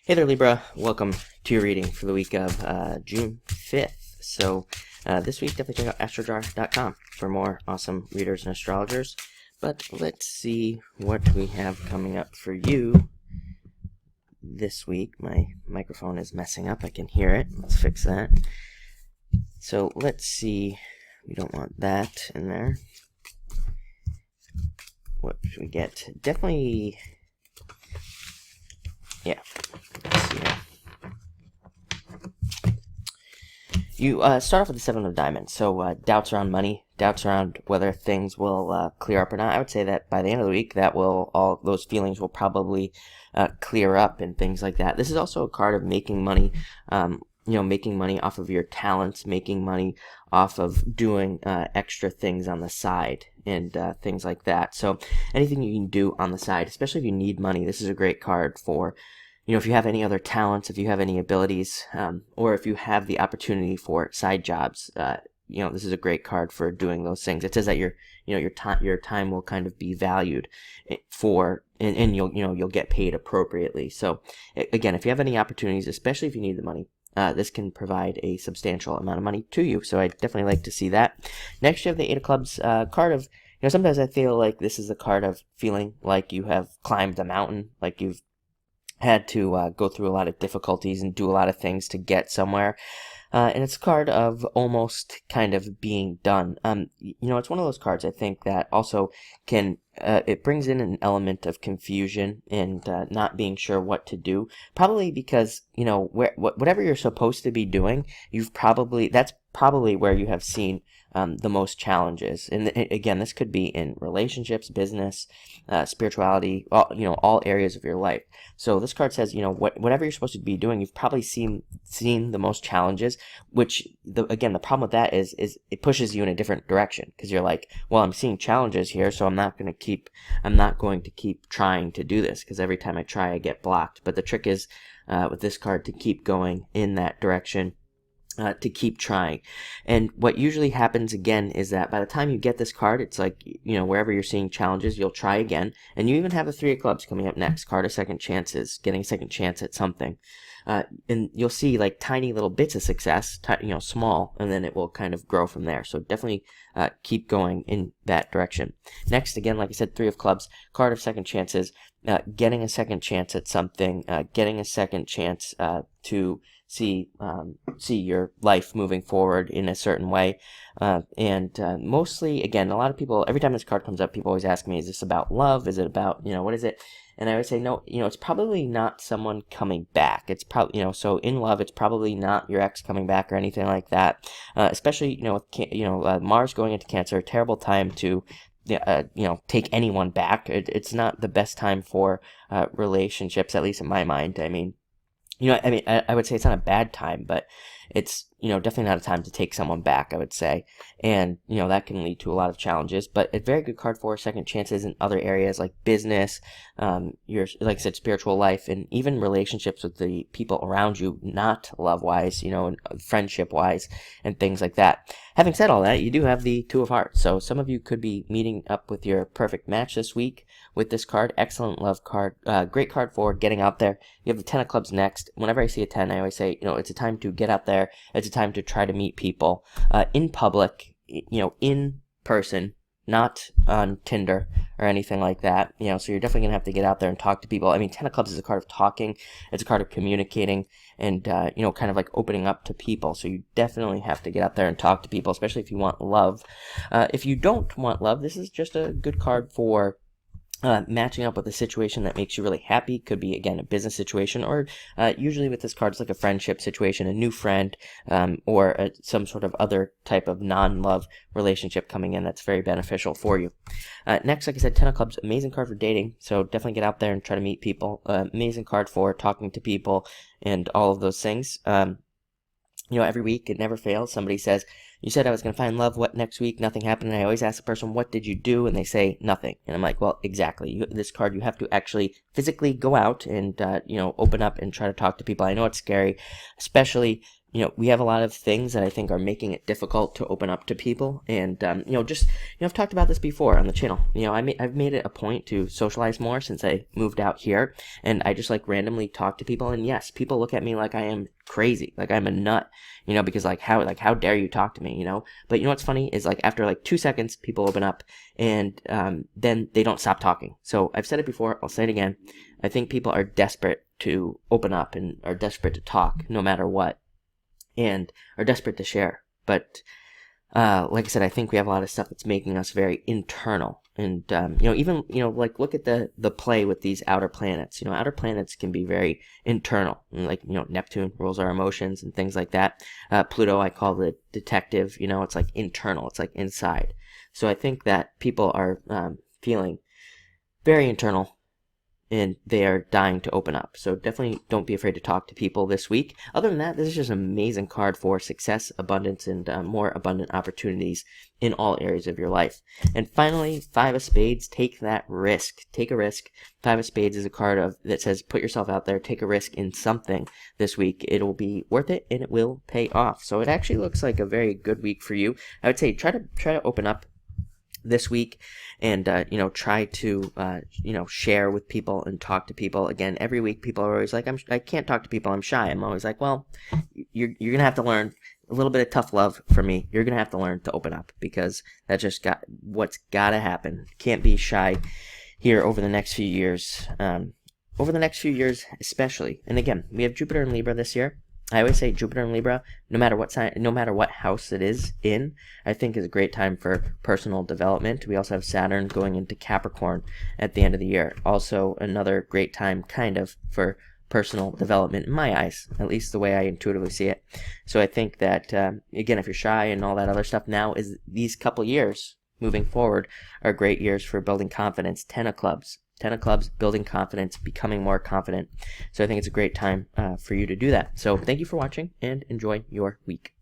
Hey there, Libra. Welcome to your reading for the week of June 5th. So this week, definitely check out astrojar.com for more awesome readers and astrologers. But let's see what we have coming up for you this week. My microphone is messing up. I can hear it. Let's fix that. So let's see. We don't want that in there. What should we get? Definitely... yeah. Let's see here. You start off with the Seven of Diamonds, so doubts around money, doubts around whether things will clear up or not. I would say that by the end of the week, that will all those feelings will probably clear up and things like that. This is also a card of making money, making money off of your talents, making money off of doing extra things on the side and things like that. So anything you can do on the side, especially if you need money, this is a great card for. If you have any other talents, if you have any abilities, or if you have the opportunity for side jobs, this is a great card for doing those things. It says that your time will kind of be valued and you'll get paid appropriately. So again, if you have any opportunities, especially if you need the money, this can provide a substantial amount of money to you. So I definitely like to see that. Next, you have the Eight of Clubs, card of, sometimes I feel like this is a card of feeling like you have climbed the mountain, like you've had to go through a lot of difficulties and do a lot of things to get somewhere. And it's a card of almost kind of being done. It's one of those cards, I think, that also can, it brings in an element of confusion and not being sure what to do. Probably because, whatever you're supposed to be doing, that's probably where you have seen the most challenges. And again, this could be in relationships, business, spirituality, all areas of your life. So this card says, whatever you're supposed to be doing, you've probably seen the most challenges, which the problem with that is it pushes you in a different direction, because you're like, well, I'm seeing challenges here, so I'm not going to keep trying to do this, because every time I try, I get blocked. But the trick is, with this card, to keep going in that direction. To keep trying. And what usually happens again is that by the time you get this card, it's like, wherever you're seeing challenges, you'll try again. And you even have the Three of Clubs coming up next, card of second chances, getting a second chance at something. And you'll see like tiny little bits of success, small, and then it will kind of grow from there. So definitely keep going in that direction. Next, again, like I said, Three of Clubs, card of second chances, getting a second chance at something, getting a second chance to see your life moving forward in a certain way. And mostly, again, a lot of people, every time this card comes up, people always ask me, is this about love? Is it about, what is it? And I would say, no, it's probably not someone coming back. It's probably, so in love, it's probably not your ex coming back or anything like that. Especially, with, Mars going into Cancer, a terrible time to take anyone back. It's not the best time for relationships, at least in my mind. I would say it's not a bad time, but it's, definitely not a time to take someone back, I would say. And, that can lead to a lot of challenges, but a very good card for second chances in other areas like business, your, like I said, spiritual life, and even relationships with the people around you, not love-wise, and friendship-wise, and things like that. Having said all that, you do have the Two of Hearts, so some of you could be meeting up with your perfect match this week with this card. Excellent love card, great card for getting out there. You have the Ten of Clubs next. Whenever I see a 10, I always say, it's a time to get out there. It's a time to try to meet people in public, in person, not on Tinder or anything like that. So you're definitely gonna have to get out there and talk to people. Ten of Clubs is a card of talking. It's a card of communicating and kind of like opening up to people. So you definitely have to get out there and talk to people, especially if you want love. If you don't want love, this is just a good card for matching up with a situation that makes you really happy. Could be, again, a business situation, or usually with this card, it's like a friendship situation, a new friend, or some sort of other type of non-love relationship coming in that's very beneficial for you. Next, like I said, Ten of Clubs, amazing card for dating, so definitely get out there and try to meet people. Amazing card for talking to people and all of those things. Every week, it never fails. Somebody says, you said I was going to find love, what, next week? Nothing happened. And I always ask the person, what did you do? And they say nothing. And I'm like, well, exactly. This card, you have to actually physically go out and, open up and try to talk to people. I know it's scary, especially we have a lot of things that I think are making it difficult to open up to people. And, I've talked about this before on the channel. I've made it a point to socialize more since I moved out here. And I just like randomly talk to people. And yes, people look at me like I am crazy, like I'm a nut, because how dare you talk to me, But what's funny is like after like 2 seconds, people open up and then they don't stop talking. So I've said it before, I'll say it again. I think people are desperate to open up and are desperate to talk no matter what, and are desperate to share. But like I said, I think we have a lot of stuff that's making us very internal. And even like look at the play with these outer planets. Outer planets can be very internal. And like Neptune rules our emotions and things like that. Pluto, I call the detective. It's like internal. It's like inside. So I think that people are feeling very internal, and they are dying to open up. So definitely don't be afraid to talk to people this week. Other than that, this is just an amazing card for success, abundance, and more abundant opportunities in all areas of your life. And finally, Five of Spades, take that risk. Take a risk. Five of Spades is a card that says put yourself out there, take a risk in something this week. It'll be worth it, and it will pay off. So it actually looks like a very good week for you. I would say try to open up this week, and try to share with people and talk to people. Again, every week people are always like, I can't talk to people, I'm shy. I'm always like, well, you're gonna have to learn a little bit of tough love from me. You're gonna have to learn to open up, because that's just what's gotta happen. Can't be shy here over the next few years, especially. And again, we have Jupiter and Libra this year. I always say Jupiter and Libra, no matter what sign, no matter what house it is in, I think is a great time for personal development. We also have Saturn going into Capricorn at the end of the year. Also another great time kind of for personal development in my eyes, at least the way I intuitively see it. So I think that, again, if you're shy and all that other stuff, now is these couple years moving forward are great years for building confidence. 10 of clubs, building confidence, becoming more confident. So I think it's a great time for you to do that. So thank you for watching, and enjoy your week.